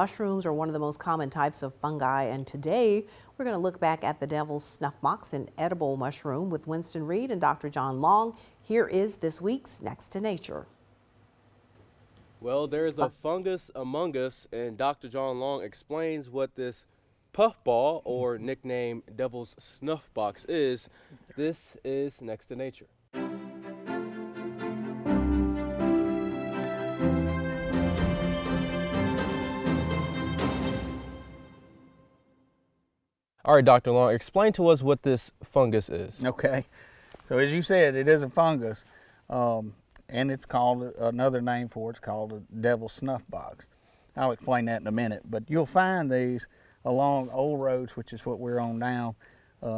Mushrooms are one of the most common types of fungi, and today we're going to look back at the devil's snuff box, an edible mushroom, with Winston Reed and Dr. John Long. Here is this week's Next to Nature. Well, there's a fungus among us, and Dr. John Long explains what this puffball, or nicknamed devil's snuff box, is. This is Next to Nature. All right, Dr. Long, explain to us what this fungus is. Okay, so as you said, it is a fungus, and it's called, another name for it's called a devil's snuff box. I'll explain that in a minute, but you'll find these along old roads, which is what we're on now,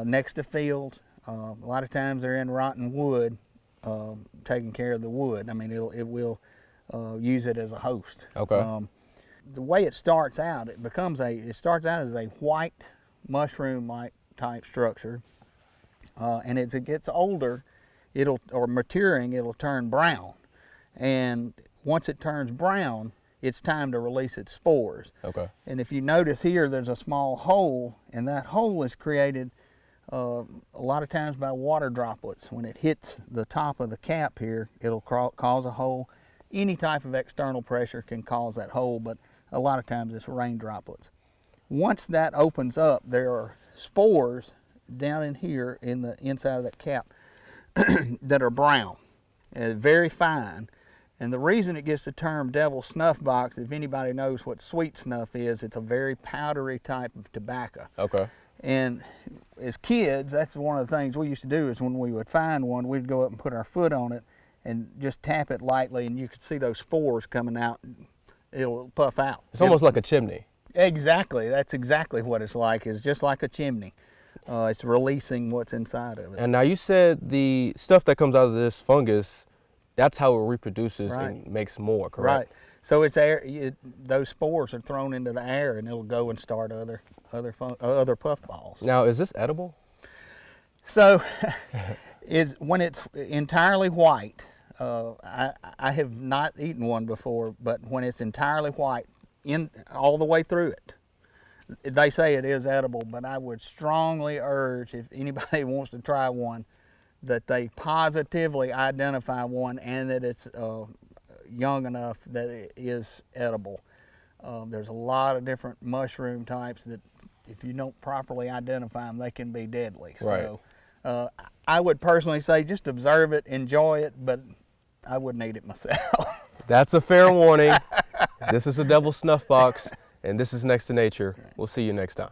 next to fields. A lot of times they're in rotten wood, taking care of the wood. I mean, it will use it as a host. Okay. The way it starts out, it starts out as a white mushroom-like type structure, and as it gets older, maturing, it'll turn brown. And once it turns brown, it's time to release its spores. Okay. And if you notice here, there's a small hole, and that hole is created a lot of times by water droplets. When it hits the top of the cap here, it'll cause a hole. Any type of external pressure can cause that hole, but a lot of times it's rain droplets. Once that opens up, there are spores down in here in the inside of that cap that are brown, very fine. And the reason it gets the term devil's snuff box, if anybody knows what sweet snuff is, it's a very powdery type of tobacco. Okay. And as kids, that's one of the things we used to do, is when we would find one, we'd go up and put our foot on it and just tap it lightly, and you could see those spores coming out. It'll puff out. It's almost like a chimney. Exactly. That's exactly what it's like. It's just like a chimney. It's releasing what's inside of it. And now you said the stuff that comes out of this fungus, that's how it reproduces Right. and makes more, correct? Right. So it's air. Those spores are thrown into the air, and it'll go and start other puffballs. Now, is this edible? So, when it's entirely white, I have not eaten one before, but when it's entirely white, all the way through it, they say it is edible, but I would strongly urge, if anybody wants to try one, that they positively identify one and that it's young enough that it is edible. There's a lot of different mushroom types that if you don't properly identify them, they can be deadly. Right. So I would personally say just observe it, enjoy it, but I wouldn't eat it myself. That's a fair warning. This is a devil's snuff box, and this is Next to Nature. We'll see you next time.